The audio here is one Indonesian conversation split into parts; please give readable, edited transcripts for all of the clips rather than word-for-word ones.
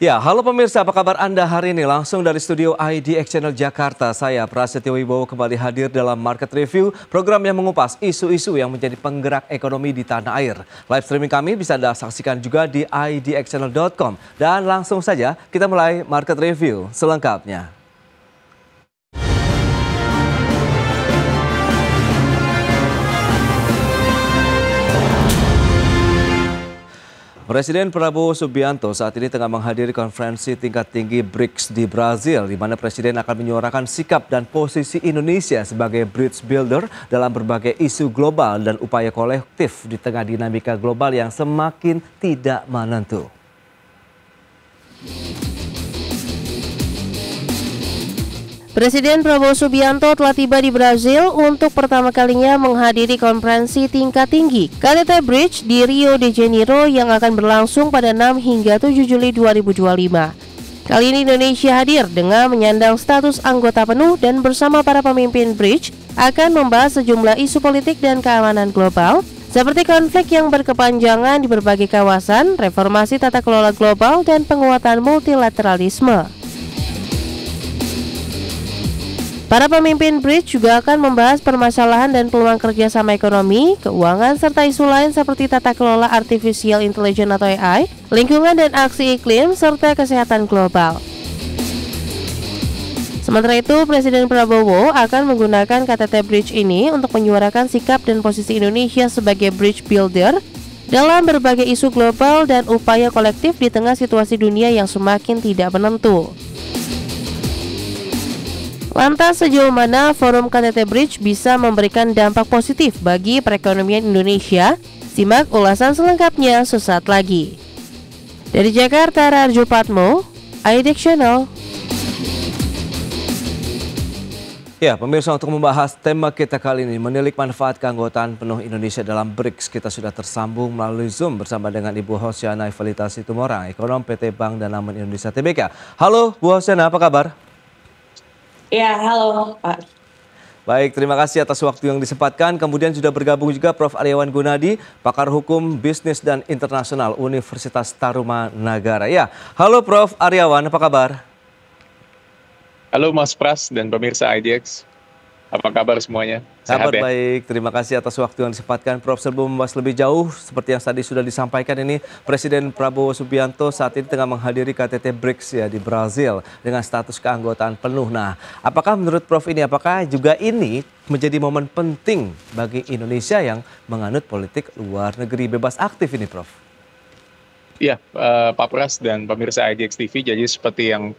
Ya, halo pemirsa, apa kabar Anda hari ini? Langsung dari studio IDX Channel Jakarta, saya Prasetyo Wibowo kembali hadir dalam Market Review, program yang mengupas isu-isu yang menjadi penggerak ekonomi di tanah air. Live streaming kami bisa Anda saksikan juga di idxchannel.com. Dan langsung saja kita mulai Market Review selengkapnya. Presiden Prabowo Subianto saat ini tengah menghadiri konferensi tingkat tinggi BRICS di Brazil, di mana Presiden akan menyuarakan sikap dan posisi Indonesia sebagai bridge builder dalam berbagai isu global dan upaya kolektif di tengah dinamika global yang semakin tidak menentu. Presiden Prabowo Subianto telah tiba di Brazil untuk pertama kalinya menghadiri konferensi tingkat tinggi KTT Bridge di Rio de Janeiro yang akan berlangsung pada 6 hingga 7 Juli 2025. Kali ini Indonesia hadir dengan menyandang status anggota penuh dan bersama para pemimpin Bridge akan membahas sejumlah isu politik dan keamanan global seperti konflik yang berkepanjangan di berbagai kawasan, reformasi tata kelola global, dan penguatan multilateralisme. Para pemimpin BRICS juga akan membahas permasalahan dan peluang kerjasama ekonomi, keuangan, serta isu lain seperti tata kelola artificial intelligence atau AI, lingkungan dan aksi iklim, serta kesehatan global. Sementara itu, Presiden Prabowo akan menggunakan KTT Bridge ini untuk menyuarakan sikap dan posisi Indonesia sebagai bridge builder dalam berbagai isu global dan upaya kolektif di tengah situasi dunia yang semakin tidak menentu. Lantas sejauh mana forum KTT Bridge bisa memberikan dampak positif bagi perekonomian Indonesia? Simak ulasan selengkapnya sesaat lagi. Dari Jakarta, Rarjo Patmo, IDX Channel. Ya, pemirsa, untuk membahas tema kita kali ini, menilik manfaat keanggotaan penuh Indonesia dalam BRICS, kita sudah tersambung melalui Zoom bersama dengan Ibu Hosiana Evelita Situmorang, ekonom PT Bank Danamon Indonesia Tbk. Halo Bu Hosiana, apa kabar? Ya, halo Pak. Baik, terima kasih atas waktu yang disempatkan. Kemudian sudah bergabung juga Prof. Aryawan Gunadi, pakar hukum bisnis dan internasional Universitas Tarumanagara. Ya, halo Prof. Aryawan, apa kabar? Halo Mas Pras dan pemirsa IDX, apa kabar semuanya? Kabar baik, terima kasih atas waktu yang disempatkan Prof. Sebelum membahas lebih jauh, seperti yang tadi sudah disampaikan ini, Presiden Prabowo Subianto saat ini tengah menghadiri KTT BRICS ya di Brazil dengan status keanggotaan penuh. Nah, apakah menurut Prof ini, apakah juga ini menjadi momen penting bagi Indonesia yang menganut politik luar negeri bebas aktif ini, Prof? Iya, Pak Pras dan pemirsa IDX TV, jadi seperti yang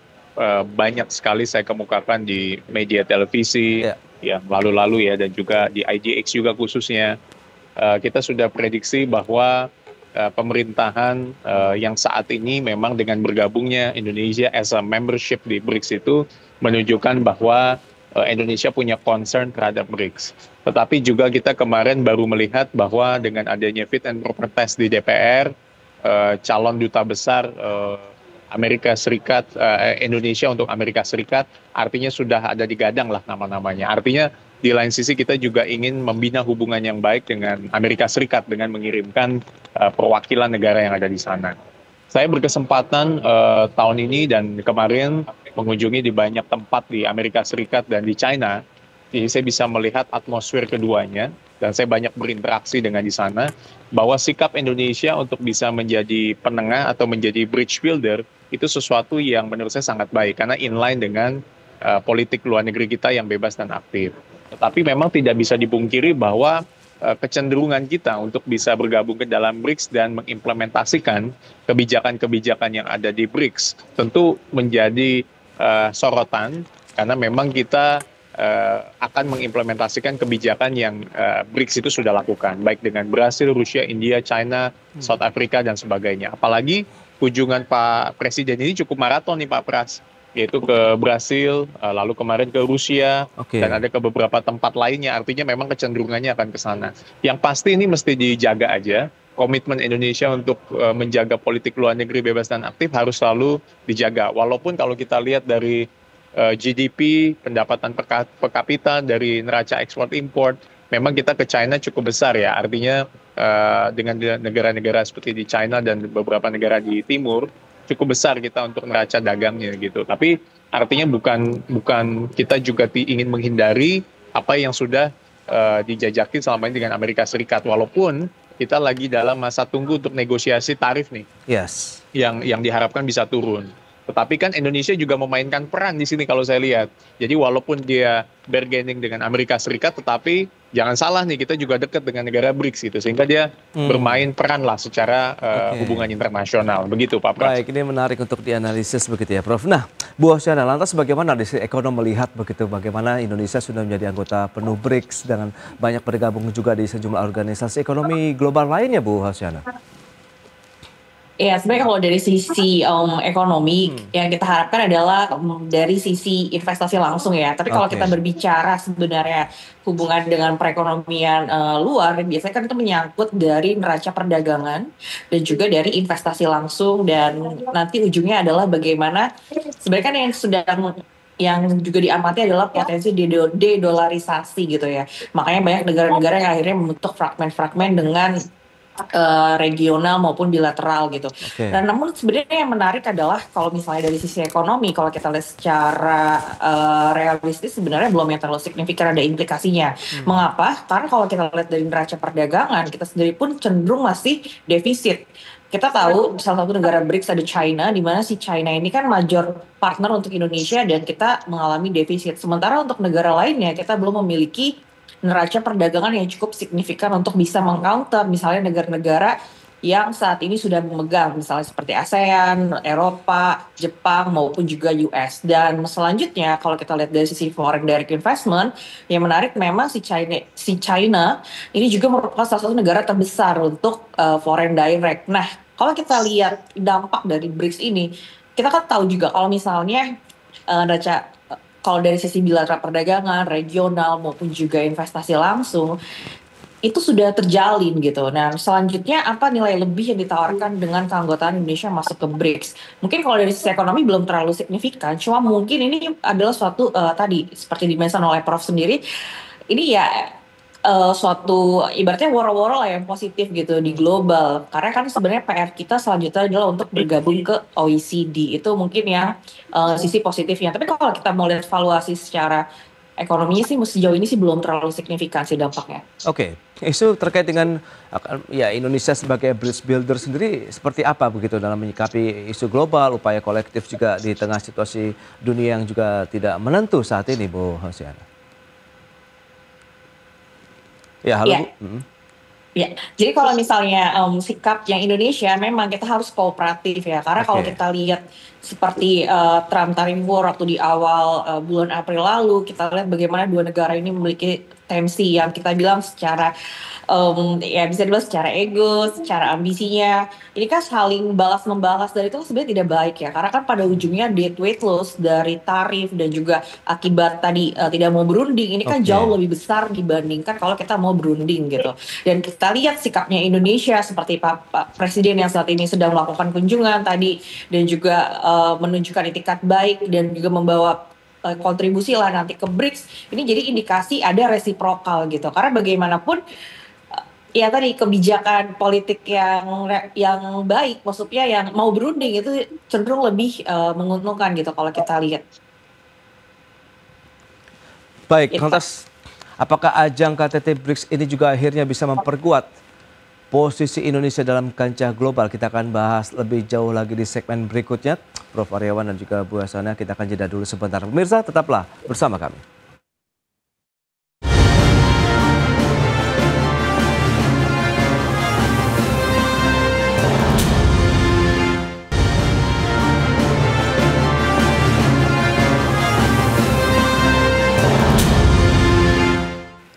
banyak sekali saya kemukakan di media televisi, ya lalu-lalu ya, dan juga di IDX juga khususnya, kita sudah prediksi bahwa pemerintahan yang saat ini memang dengan bergabungnya Indonesia as a membership di BRICS itu menunjukkan bahwa Indonesia punya concern terhadap BRICS. Tetapi juga kita kemarin baru melihat bahwa dengan adanya fit and proper test di DPR, calon duta besar Amerika Serikat, Indonesia untuk Amerika Serikat, artinya sudah ada digadang lah nama-namanya. Artinya di lain sisi kita juga ingin membina hubungan yang baik dengan Amerika Serikat dengan mengirimkan perwakilan negara yang ada di sana. Saya berkesempatan tahun ini dan kemarin mengunjungi di banyak tempat di Amerika Serikat dan di China. Jadi saya bisa melihat atmosfer keduanya dan saya banyak berinteraksi dengan di sana bahwa sikap Indonesia untuk bisa menjadi penengah atau menjadi bridge builder itu sesuatu yang menurut saya sangat baik karena inline dengan politik luar negeri kita yang bebas dan aktif. Tetapi memang tidak bisa dipungkiri bahwa kecenderungan kita untuk bisa bergabung ke dalam BRICS dan mengimplementasikan kebijakan-kebijakan yang ada di BRICS tentu menjadi sorotan karena memang kita akan mengimplementasikan kebijakan yang BRICS itu sudah lakukan, baik dengan Brasil, Rusia, India, China, South Africa, dan sebagainya. Apalagi kunjungan Pak Presiden ini cukup maraton nih Pak Pras, yaitu ke Brasil, lalu kemarin ke Rusia, dan ada ke beberapa tempat lainnya, artinya memang kecenderungannya akan ke sana. Yang pasti ini mesti dijaga aja, komitmen Indonesia untuk menjaga politik luar negeri bebas dan aktif harus selalu dijaga. Walaupun kalau kita lihat dari GDP, pendapatan per kapita dari neraca ekspor import, memang kita ke China cukup besar ya, artinya dengan negara-negara seperti di China dan beberapa negara di timur, cukup besar kita untuk neraca dagangnya gitu. Tapi artinya bukan kita juga ingin menghindari apa yang sudah dijajaki selama ini dengan Amerika Serikat, walaupun kita lagi dalam masa tunggu untuk negosiasi tarif nih. Yes. Yang diharapkan bisa turun. Tetapi kan Indonesia juga memainkan peran di sini kalau saya lihat. Jadi walaupun dia bargaining dengan Amerika Serikat, tetapi jangan salah nih, kita juga dekat dengan negara BRICS gitu. Sehingga dia bermain peran lah secara hubungan internasional. Begitu Pak Pras. Baik, ini menarik untuk dianalisis begitu ya Prof. Nah, Bu Hoshana, lantas bagaimana di sisi ekonomi melihat begitu bagaimana Indonesia sudah menjadi anggota penuh BRICS dengan banyak bergabung juga di sejumlah organisasi ekonomi global lainnya Bu Hoshana? Ya, sebenarnya kalau dari sisi ekonomi yang kita harapkan adalah dari sisi investasi langsung ya. Tapi kalau kita berbicara sebenarnya hubungan dengan perekonomian luar, biasanya kan itu menyangkut dari neraca perdagangan dan juga dari investasi langsung, dan nanti ujungnya adalah bagaimana sebenarnya kan yang juga diamati adalah potensi de-dolarisasi gitu ya. Makanya banyak negara-negara yang akhirnya membentuk fragmen-fragmen dengan regional maupun bilateral gitu. Dan namun sebenarnya yang menarik adalah kalau misalnya dari sisi ekonomi, kalau kita lihat secara realistis sebenarnya belum yang terlalu signifikan ada implikasinya. Mengapa? Karena kalau kita lihat dari neraca perdagangan, kita sendiri pun cenderung masih defisit. Kita tahu salah satu negara BRICS ada China, di mana si China ini kan major partner untuk Indonesia dan kita mengalami defisit. Sementara untuk negara lainnya kita belum memiliki neraca perdagangan yang cukup signifikan untuk bisa meng-counter misalnya negara-negara yang saat ini sudah memegang, misalnya seperti ASEAN, Eropa, Jepang, maupun juga US. Dan selanjutnya kalau kita lihat dari sisi foreign direct investment, yang menarik memang si China ini juga merupakan salah satu negara terbesar untuk foreign direct. Nah, kalau kita lihat dampak dari BRICS ini, kita kan tahu juga kalau misalnya kalau dari sisi bilateral perdagangan, regional maupun juga investasi langsung, itu sudah terjalin gitu. Nah, selanjutnya apa nilai lebih yang ditawarkan dengan keanggotaan Indonesia masuk ke BRICS? Mungkin kalau dari sisi ekonomi belum terlalu signifikan, cuma mungkin ini adalah suatu tadi seperti dimention oleh Prof sendiri, ini ya suatu ibaratnya woro-woro lah yang positif gitu di global. Karena kan sebenarnya PR kita selanjutnya adalah untuk bergabung ke OECD. Itu mungkin yang sisi positifnya. Tapi kalau kita mau lihat valuasi secara ekonominya sih sejauh ini sih belum terlalu signifikan sih dampaknya. Isu terkait dengan ya Indonesia sebagai bridge builder sendiri seperti apa begitu dalam menyikapi isu global, upaya kolektif juga di tengah situasi dunia yang juga tidak menentu saat ini, Bu Hoshana? Ya, halo Bu. Ya, jadi kalau misalnya sikap yang Indonesia memang kita harus kooperatif ya, karena kalau kita lihat seperti Trump tarif war waktu di awal bulan April lalu, kita lihat bagaimana dua negara ini memiliki tensi yang kita bilang secara ya bisa dibilang secara ego, secara ambisinya. Ini kan saling balas-membalas, dan itu sebenarnya tidak baik ya, karena kan pada ujungnya deadweight loss dari tarif dan juga akibat tadi tidak mau berunding, ini kan jauh lebih besar dibandingkan kalau kita mau berunding gitu. Dan kita lihat sikapnya Indonesia seperti Pak Presiden yang saat ini sedang melakukan kunjungan tadi, dan juga menunjukkan itikat baik dan juga membawa kontribusi lah nanti ke BRICS. Ini jadi indikasi ada resiprokal gitu, karena bagaimanapun ya tadi kebijakan politik yang baik, maksudnya yang mau berunding itu cenderung lebih menguntungkan gitu kalau kita lihat. Baik, lantas apakah ajang KTT BRICS ini juga akhirnya bisa memperkuat posisi Indonesia dalam kancah global? Kita akan bahas lebih jauh lagi di segmen berikutnya. Prof Aryawan dan juga Bu Hoshana, kita akan jeda dulu sebentar. Pemirsa, tetaplah bersama kami.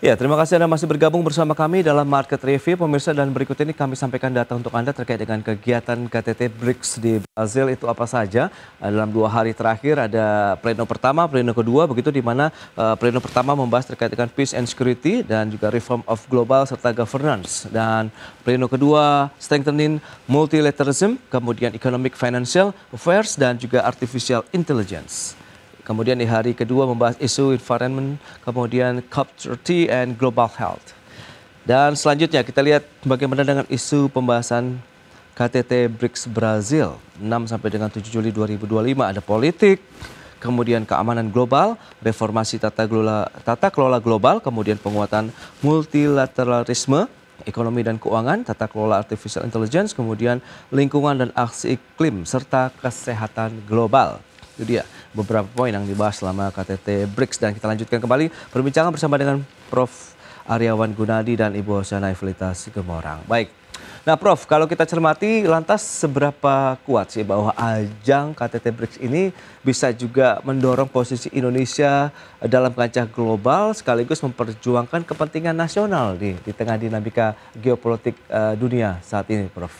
Ya, terima kasih Anda masih bergabung bersama kami dalam Market Review, pemirsa, dan berikut ini kami sampaikan data untuk Anda terkait dengan kegiatan KTT BRICS di Brazil itu apa saja. Dalam 2 hari terakhir ada pleno pertama, pleno kedua, begitu, di mana pleno pertama membahas terkait dengan peace and security dan juga reform of global serta governance. Dan pleno kedua strengthening multilateralism, kemudian economic financial affairs dan juga artificial intelligence. Kemudian di hari kedua membahas isu environment, kemudian COP30 and global health. Dan selanjutnya kita lihat bagaimana dengan isu pembahasan KTT BRICS Brazil 6 sampai dengan 7 Juli 2025. Ada politik, kemudian keamanan global, reformasi tata kelola global, kemudian penguatan multilateralisme, ekonomi dan keuangan, tata kelola artificial intelligence, kemudian lingkungan dan aksi iklim, serta kesehatan global. Itu dia beberapa poin yang dibahas selama KTT BRICS. Dan kita lanjutkan kembali perbincangan bersama dengan Prof. Aryawan Gunadi dan Ibu Hosiana Evelitas Gemorang. Baik. Nah Prof, kalau kita cermati lantas seberapa kuat sih bahwa ajang KTT BRICS ini bisa juga mendorong posisi Indonesia dalam kancah global sekaligus memperjuangkan kepentingan nasional di tengah dinamika geopolitik dunia saat ini, Prof?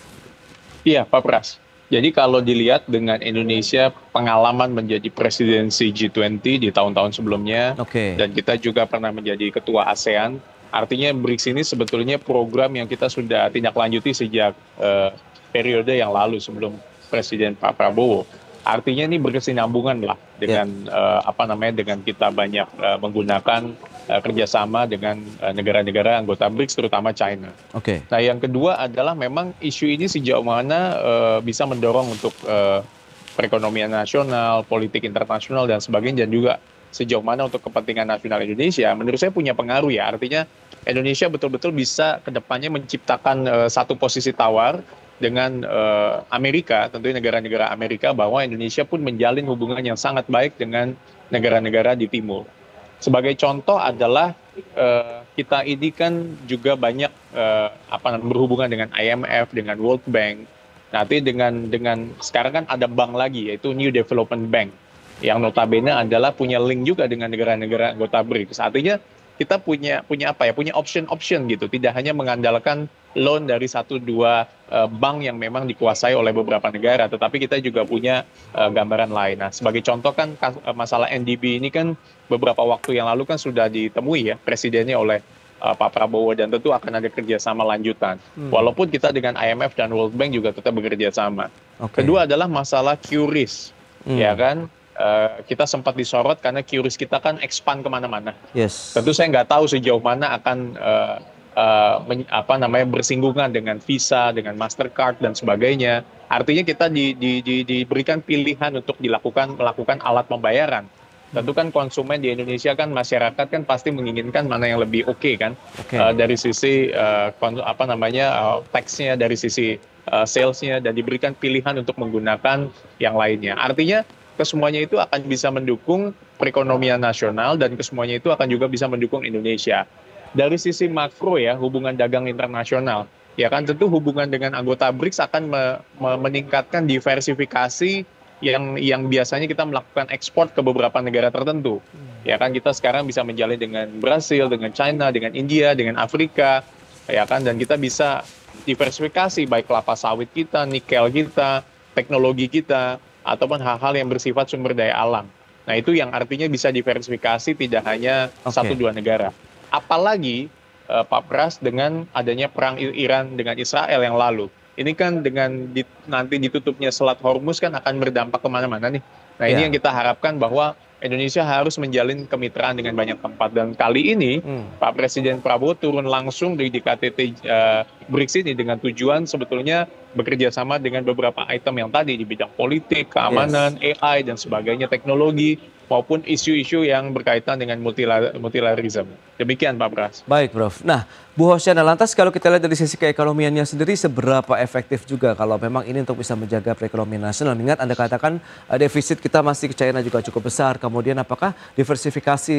Iya, Pak Pras. Jadi kalau dilihat dengan Indonesia pengalaman menjadi presidensi G20 di tahun-tahun sebelumnya, dan kita juga pernah menjadi ketua ASEAN, artinya BRICS ini sebetulnya program yang kita sudah tindak lanjuti sejak periode yang lalu sebelum Presiden Pak Prabowo. Artinya ini berkesinambungan lah dengan dengan kita banyak menggunakan kerjasama dengan negara-negara anggota BRICS, terutama China. Nah yang kedua adalah memang isu ini sejauh mana bisa mendorong untuk perekonomian nasional, politik internasional dan sebagainya, dan juga sejauh mana untuk kepentingan nasional Indonesia, menurut saya punya pengaruh ya. Artinya Indonesia betul-betul bisa kedepannya menciptakan satu posisi tawar dengan Amerika, tentunya negara-negara Amerika, bahwa Indonesia pun menjalin hubungan yang sangat baik dengan negara-negara di timur. Sebagai contoh adalah kita ini kan juga banyak berhubungan dengan IMF, dengan World Bank. Nanti dengan sekarang kan ada bank lagi, yaitu New Development Bank, yang notabene adalah punya link juga dengan negara-negara anggota BRICS. Artinya kita punya option gitu, tidak hanya mengandalkan loan dari 1-2 bank yang memang dikuasai oleh beberapa negara, tetapi kita juga punya gambaran lain. Nah, sebagai contoh kan masalah NDB ini kan beberapa waktu yang lalu kan sudah ditemui ya presidennya oleh Pak Prabowo, dan tentu akan ada kerjasama lanjutan. Walaupun kita dengan IMF dan World Bank juga tetap bekerja sama. Kedua adalah masalah QRIS, ya kan? Kita sempat disorot karena QRIS kita kan expand kemana-mana. Tentu saya nggak tahu sejauh mana akan bersinggungan dengan Visa, dengan Mastercard dan sebagainya. Artinya kita diberikan pilihan untuk melakukan alat pembayaran. Tentu kan konsumen di Indonesia kan, masyarakat kan pasti menginginkan mana yang lebih oke kan, dari sisi tax-nya, dari sisi sales-nya, dan diberikan pilihan untuk menggunakan yang lainnya. Artinya kesemuanya itu akan bisa mendukung perekonomian nasional, dan kesemuanya itu akan juga bisa mendukung Indonesia. Dari sisi makro ya, hubungan dagang internasional, ya kan tentu hubungan dengan anggota BRICS akan meningkatkan diversifikasi yang biasanya kita melakukan ekspor ke beberapa negara tertentu. Ya kan kita sekarang bisa menjalin dengan Brasil, dengan China, dengan India, dengan Afrika, ya kan, dan kita bisa diversifikasi baik kelapa sawit kita, nikel kita, teknologi kita, ataupun hal-hal yang bersifat sumber daya alam. Nah itu yang artinya bisa diversifikasi tidak hanya 1-2 negara. Apalagi Pak Pras dengan adanya perang Iran dengan Israel yang lalu. Ini kan dengan nanti ditutupnya Selat Hormuz kan akan berdampak kemana-mana nih. Nah ini yang kita harapkan, bahwa Indonesia harus menjalin kemitraan dengan banyak tempat. Dan kali ini Pak Presiden Prabowo turun langsung di KTT BRICS ini dengan tujuan sebetulnya bekerja sama dengan beberapa item yang tadi di bidang politik, keamanan, AI dan sebagainya, teknologi, maupun isu-isu yang berkaitan dengan multilateralisme. Demikian Pak Pras. Baik Prof. Nah Bu Hosiana, lantas kalau kita lihat dari sisi keekonomiannya sendiri, seberapa efektif juga kalau memang ini untuk bisa menjaga perekonomian nasional? Mengingat Anda katakan defisit kita masih ke China juga cukup besar. Kemudian apakah diversifikasi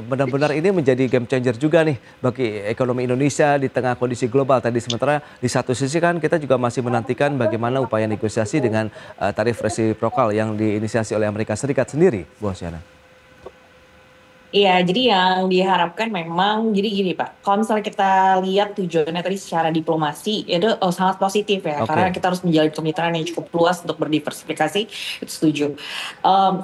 benar-benar ini menjadi game changer juga nih bagi ekonomi Indonesia di tengah kondisi global tadi? Sementara di satu sisi kan kita juga masih menantikan bagaimana upaya negosiasi dengan tarif resiprokal yang diinisiasi oleh Amerika Serikat sendiri, Bu Hosiana. Iya, jadi yang diharapkan memang, jadi gini Pak, kalau misalnya kita lihat tujuannya tadi secara diplomasi, itu sangat positif ya, karena kita harus menjalin kemitraan yang cukup luas untuk berdiversifikasi, itu setuju.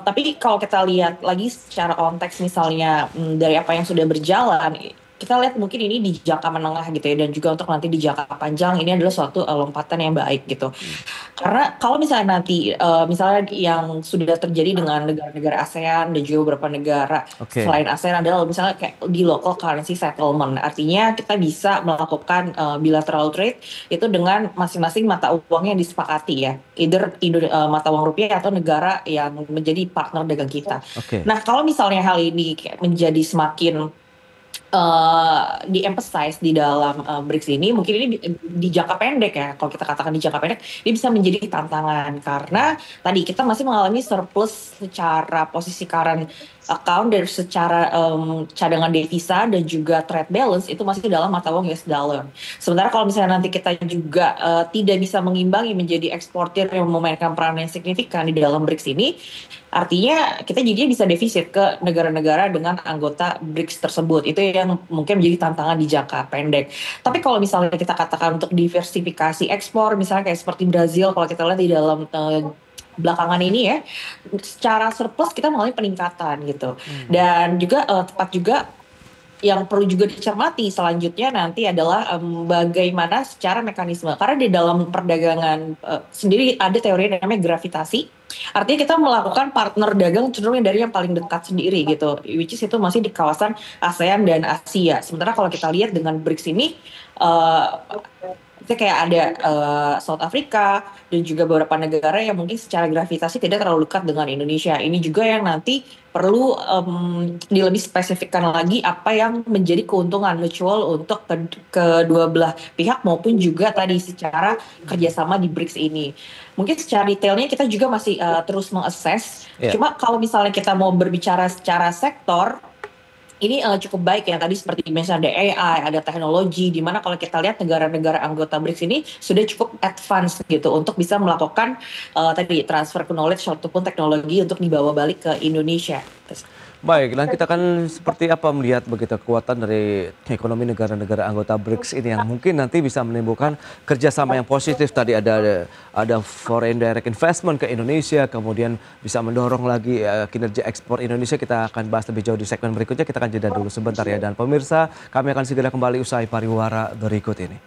Tapi kalau kita lihat lagi secara konteks misalnya dari apa yang sudah berjalan, kita lihat mungkin ini di jangka menengah gitu ya, dan juga untuk nanti di jangka panjang ini adalah suatu lompatan yang baik gitu. Karena kalau misalnya nanti misalnya yang sudah terjadi dengan negara-negara ASEAN dan juga beberapa negara selain ASEAN adalah misalnya kayak di local currency settlement, artinya kita bisa melakukan bilateral trade itu dengan masing-masing mata uang yang disepakati ya, either mata uang rupiah atau negara yang menjadi partner dagang kita. Nah kalau misalnya hal ini kayak menjadi semakin di-emphasize di dalam BRICS ini, mungkin ini di jangka pendek ya, kalau kita katakan di jangka pendek, ini bisa menjadi tantangan karena tadi kita masih mengalami surplus secara posisi current account dari secara cadangan devisa dan juga trade balance itu masih dalam mata uang US dollar. Sementara kalau misalnya nanti kita juga tidak bisa mengimbangi menjadi eksportir yang memainkan peran yang signifikan di dalam BRICS ini, artinya kita jadinya bisa defisit ke negara-negara dengan anggota BRICS tersebut. Itu yang mungkin menjadi tantangan di jangka pendek. Tapi kalau misalnya kita katakan untuk diversifikasi ekspor, misalnya kayak seperti Brazil, kalau kita lihat di dalam belakangan ini ya, secara surplus kita mengalami peningkatan gitu. Dan juga tepat juga yang perlu juga dicermati selanjutnya nanti adalah bagaimana secara mekanisme. Karena di dalam perdagangan sendiri ada teori yang namanya gravitasi. Artinya kita melakukan partner dagang cenderung dari yang paling dekat sendiri gitu, which is itu masih di kawasan ASEAN dan Asia. Sementara kalau kita lihat dengan BRICS ini, itu kayak ada South Africa dan juga beberapa negara yang mungkin secara gravitasi tidak terlalu dekat dengan Indonesia. Ini juga yang nanti perlu lebih spesifikkan lagi apa yang menjadi keuntungan mutual untuk kedua belah pihak maupun juga tadi secara kerjasama di BRICS ini. Mungkin secara detailnya kita juga masih terus mengakses. Cuma kalau misalnya kita mau berbicara secara sektor, ini cukup baik ya, tadi seperti misalnya ada AI, ada teknologi, di mana kalau kita lihat negara-negara anggota BRICS ini sudah cukup advance gitu untuk bisa melakukan tadi transfer knowledge ataupun teknologi untuk dibawa balik ke Indonesia. Baik, dan kita akan seperti apa melihat begitu kekuatan dari ekonomi negara-negara anggota BRICS ini yang mungkin nanti bisa menimbulkan kerjasama yang positif. Tadi ada foreign direct investment ke Indonesia, kemudian bisa mendorong lagi kinerja ekspor Indonesia. Kita akan bahas lebih jauh di segmen berikutnya. Kita akan jeda dulu sebentar ya. Dan pemirsa, kami akan segera kembali usai pariwara berikut ini.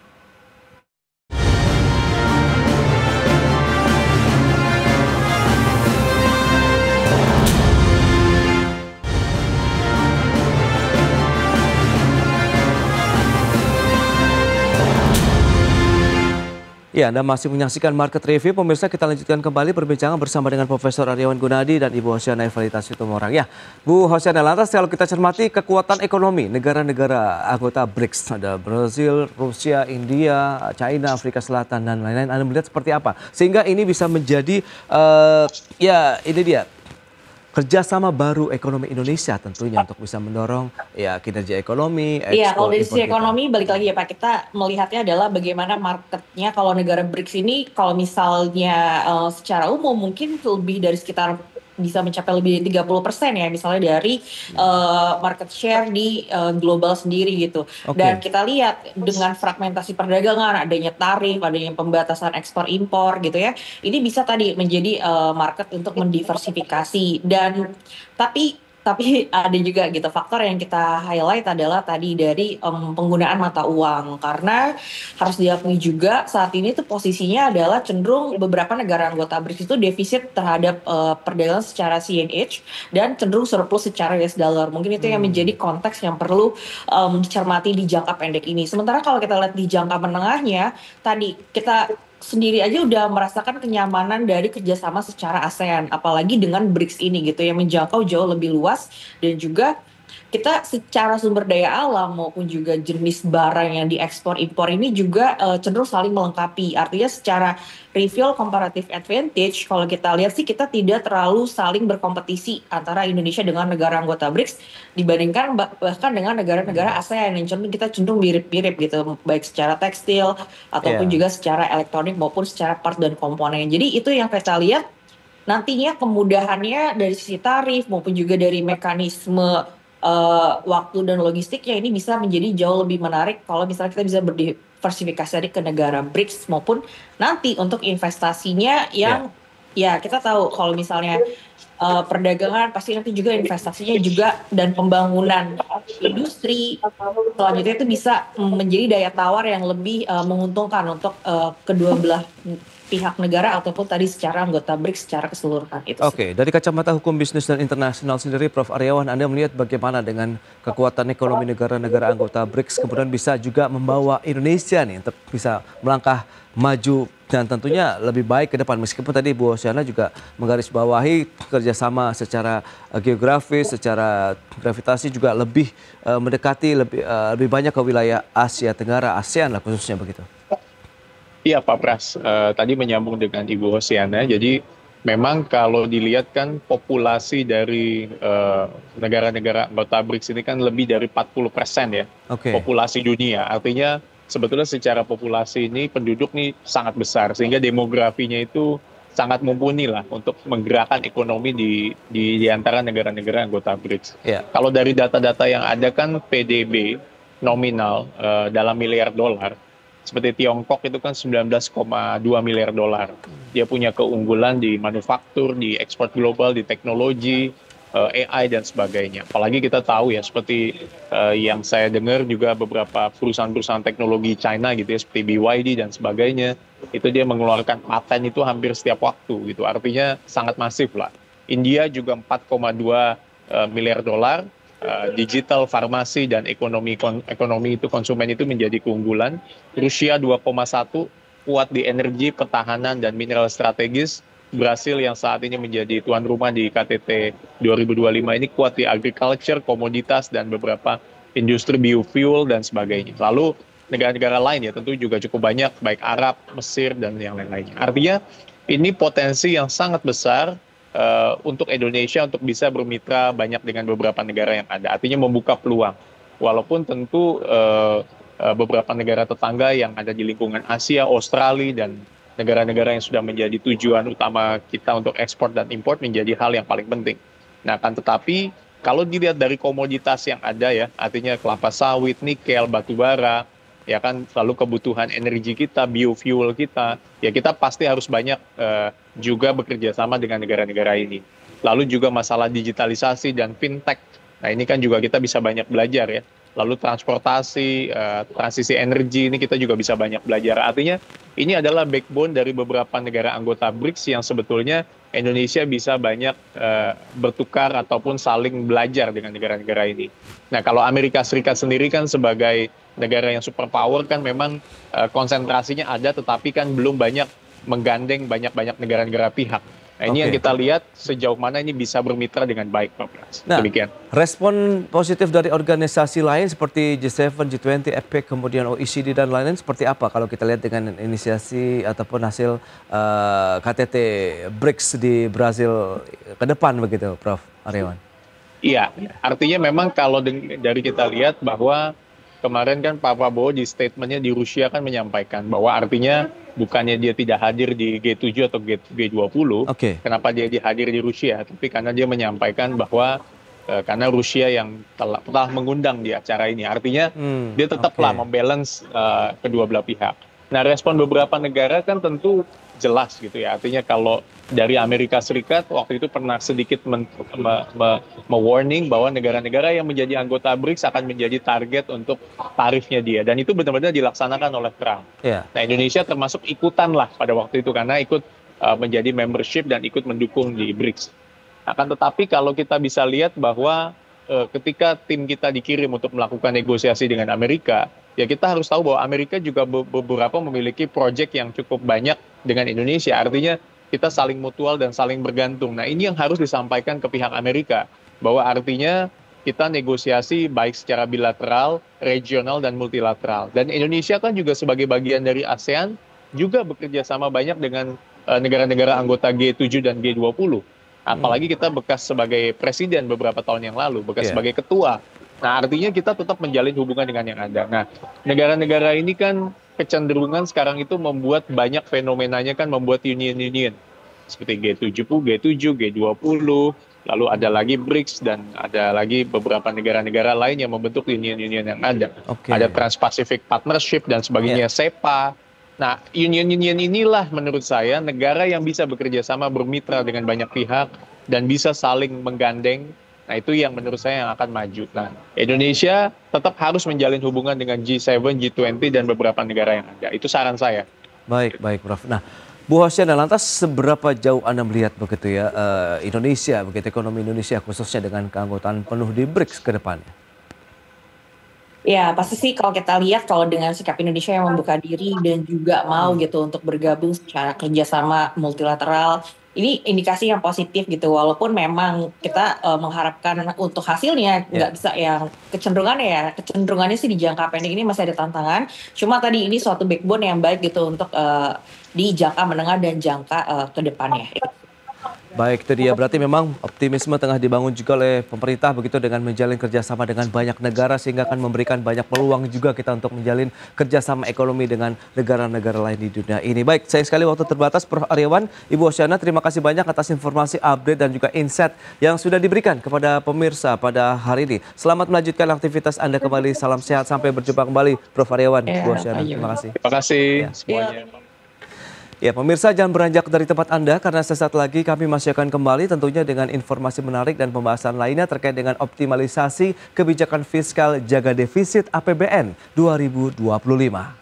Ya, Anda masih menyaksikan Market Review. Pemirsa, kita lanjutkan kembali perbincangan bersama dengan Profesor Aryawan Gunadi dan Ibu Hosiana Evalita Situmorang. Ya, Bu Hosiana, lantas kalau kita cermati kekuatan ekonomi negara-negara anggota BRICS, ada Brazil, Rusia, India, China, Afrika Selatan, dan lain-lain. Anda melihat seperti apa? Sehingga ini bisa menjadi, ya ini dia, kerjasama baru ekonomi Indonesia tentunya untuk bisa mendorong ya kinerja ekonomi. Iya, kalau dari sisi ekonomi balik lagi ya Pak, kita melihatnya adalah bagaimana marketnya kalau negara BRICS ini, kalau misalnya secara umum mungkin lebih dari sekitar bisa mencapai lebih dari 30% ya, misalnya dari market share di global sendiri gitu. Dan kita lihat dengan fragmentasi perdagangan, adanya tarif, adanya pembatasan ekspor impor gitu ya, ini bisa tadi menjadi market untuk mendiversifikasi. Dan tapi ada juga gitu faktor yang kita highlight adalah tadi dari penggunaan mata uang, karena harus diakui juga saat ini tuh posisinya adalah cenderung beberapa negara anggota BRICS itu defisit terhadap perdagangan secara CNH dan cenderung surplus secara US dollar. Mungkin itu yang menjadi konteks yang perlu dicermati di jangka pendek ini. Sementara kalau kita lihat di jangka menengahnya, tadi kita sendiri aja udah merasakan kenyamanan dari kerjasama secara ASEAN, apalagi dengan BRICS ini gitu yang menjangkau jauh lebih luas, dan juga kita secara sumber daya alam maupun juga jenis barang yang diekspor impor ini juga cenderung saling melengkapi. Artinya secara reveal comparative advantage, kalau kita lihat sih kita tidak terlalu saling berkompetisi antara Indonesia dengan negara anggota BRICS dibandingkan bahkan dengan negara-negara ASEAN yang kita cenderung mirip-mirip gitu, baik secara tekstil ataupun juga secara elektronik maupun secara part dan komponen. Jadi itu yang kita lihat nantinya kemudahannya dari sisi tarif maupun juga dari mekanisme waktu dan logistiknya ini bisa menjadi jauh lebih menarik kalau misalnya kita bisa berdiversifikasi ke negara BRICS maupun nanti untuk investasinya yang Ya, kita tahu kalau misalnya perdagangan pasti nanti juga investasinya juga dan pembangunan industri selanjutnya itu bisa menjadi daya tawar yang lebih menguntungkan untuk kedua belah pihak negara ataupun tadi secara anggota BRICS secara keseluruhan itu. Oke, dari kacamata hukum bisnis dan internasional sendiri, Prof. Aryawan, Anda melihat bagaimana dengan kekuatan ekonomi negara-negara anggota BRICS kemudian bisa juga membawa Indonesia nih untuk bisa melangkah maju dan tentunya lebih baik ke depan, meskipun tadi Bu Osyana juga menggarisbawahi kerjasama secara geografis, secara gravitasi juga lebih mendekati lebih banyak ke wilayah Asia Tenggara, ASEAN lah khususnya begitu. Iya Pak Pras, tadi menyambung dengan Ibu Hosiana, jadi memang kalau dilihat kan populasi dari negara-negara anggota BRICS ini kan lebih dari 40% ya, populasi dunia. Artinya sebetulnya secara populasi ini penduduk nih sangat besar, sehingga demografinya itu sangat mumpuni lah untuk menggerakkan ekonomi di antara negara-negara anggota BRICS. Kalau dari data-data yang ada kan PDB nominal dalam miliar dolar, seperti Tiongkok itu kan 19,2 miliar dolar. Dia punya keunggulan di manufaktur, di ekspor global, di teknologi, AI dan sebagainya. Apalagi kita tahu ya, seperti yang saya dengar juga beberapa perusahaan-perusahaan teknologi China gitu ya, seperti BYD dan sebagainya, itu dia mengeluarkan paten itu hampir setiap waktu gitu. Artinya sangat masif lah. India juga 4,2 miliar dolar. Digital, farmasi, dan ekonomi itu konsumen itu menjadi keunggulan. Rusia 2,1 kuat di energi, pertahanan, dan mineral strategis. Brasil yang saat ini menjadi tuan rumah di KTT 2025 ini kuat di agriculture, komoditas, dan beberapa industri biofuel dan sebagainya. Lalu negara-negara lain ya tentu juga cukup banyak, baik Arab, Mesir, dan yang lain-lainnya. Artinya ini potensi yang sangat besar untuk Indonesia untuk bisa bermitra banyak dengan beberapa negara yang ada. Artinya membuka peluang. Walaupun tentu beberapa negara tetangga yang ada di lingkungan Asia, Australia, dan negara-negara yang sudah menjadi tujuan utama kita untuk ekspor dan impor menjadi hal yang paling penting. Nah, kan tetapi kalau dilihat dari komoditas yang ada ya, artinya kelapa sawit, nikel, batu bara, ya kan, lalu kebutuhan energi kita, biofuel kita, ya kita pasti harus banyak juga bekerja sama dengan negara-negara ini. Lalu juga masalah digitalisasi dan fintech, nah ini kan juga kita bisa banyak belajar ya. Lalu transportasi, transisi energi, ini kita juga bisa banyak belajar. Artinya ini adalah backbone dari beberapa negara anggota BRICS yang sebetulnya Indonesia bisa banyak bertukar ataupun saling belajar dengan negara-negara ini. Nah, kalau Amerika Serikat sendiri kan sebagai negara yang superpower kan memang konsentrasinya ada, tetapi kan belum banyak menggandeng banyak-banyak negara-negara pihak. Nah, ini yang kita lihat sejauh mana ini bisa bermitra dengan baik, Pak Pras. Nah, demikian. Respon positif dari organisasi lain seperti G7, G20, APEC, kemudian OECD dan lain-lain seperti apa kalau kita lihat dengan inisiasi ataupun hasil KTT BRICS di Brazil ke depan begitu, Prof. Aryawan? Iya, artinya memang kalau dari kita lihat bahwa kemarin kan Pak Prabowo di statementnya di Rusia kan menyampaikan bahwa artinya bukannya dia tidak hadir di G7 atau G20, kenapa dia hadir di Rusia, tapi karena dia menyampaikan bahwa karena Rusia yang telah mengundang di acara ini, artinya dia tetaplah membalance kedua belah pihak. Nah, respon beberapa negara kan tentu jelas gitu ya, artinya kalau dari Amerika Serikat waktu itu pernah sedikit me-warning bahwa negara-negara yang menjadi anggota BRICS akan menjadi target untuk tarifnya dia, dan itu benar-benar dilaksanakan oleh Trump. Nah, Indonesia termasuk ikutan lah pada waktu itu karena ikut menjadi membership dan ikut mendukung di BRICS. Akan tetapi kalau kita bisa lihat bahwa ketika tim kita dikirim untuk melakukan negosiasi dengan Amerika, ya kita harus tahu bahwa Amerika juga beberapa memiliki proyek yang cukup banyak dengan Indonesia. Artinya kita saling mutual dan saling bergantung. Nah, ini yang harus disampaikan ke pihak Amerika, bahwa artinya kita negosiasi baik secara bilateral, regional, dan multilateral. Dan Indonesia kan juga sebagai bagian dari ASEAN juga bekerja sama banyak dengan negara-negara anggota G7 dan G20. Apalagi kita bekas sebagai presiden beberapa tahun yang lalu, bekas sebagai ketua. Nah, artinya kita tetap menjalin hubungan dengan yang ada. Nah, negara-negara ini kan kecenderungan sekarang itu membuat banyak fenomenanya kan membuat union-union. Seperti G7, G20, lalu ada lagi BRICS, dan ada lagi beberapa negara-negara lain yang membentuk union-union yang ada. Ada Trans-Pacific Partnership dan sebagainya, SEPA. Nah, union-union inilah menurut saya negara yang bisa bekerja sama bermitra dengan banyak pihak dan bisa saling menggandeng. Nah, itu yang menurut saya yang akan maju. Nah, Indonesia tetap harus menjalin hubungan dengan G7, G20, dan beberapa negara yang ada. Itu saran saya. Baik, baik, Prof. Nah, Bu Hosyana, lantas seberapa jauh Anda melihat begitu ya Indonesia, begitu ekonomi Indonesia khususnya dengan keanggotaan penuh di BRICS ke depannya? Ya, pasti sih kalau kita lihat kalau dengan sikap Indonesia yang membuka diri dan juga mau gitu untuk bergabung secara kerjasama multilateral, ini indikasi yang positif gitu. Walaupun memang kita mengharapkan untuk hasilnya nggak bisa yang kecenderungannya sih di jangka pendek ini masih ada tantangan. Cuma tadi ini suatu backbone yang baik gitu untuk di jangka menengah dan jangka ke depannya. Baik, itu dia. Berarti memang optimisme tengah dibangun juga oleh pemerintah begitu dengan menjalin kerjasama dengan banyak negara sehingga akan memberikan banyak peluang juga kita untuk menjalin kerjasama ekonomi dengan negara-negara lain di dunia ini. Baik, sayang sekali waktu terbatas, Prof. Aryawan, Ibu Hosyana, terima kasih banyak atas informasi, update dan juga insight yang sudah diberikan kepada pemirsa pada hari ini. Selamat melanjutkan aktivitas Anda kembali. Salam sehat, sampai berjumpa kembali, Prof. Aryawan, Ibu Hosyana. Terima kasih. Terima kasih semuanya. Ya, pemirsa jangan beranjak dari tempat Anda karena sesaat lagi kami masih akan kembali tentunya dengan informasi menarik dan pembahasan lainnya terkait dengan optimalisasi kebijakan fiskal jaga defisit APBN 2025.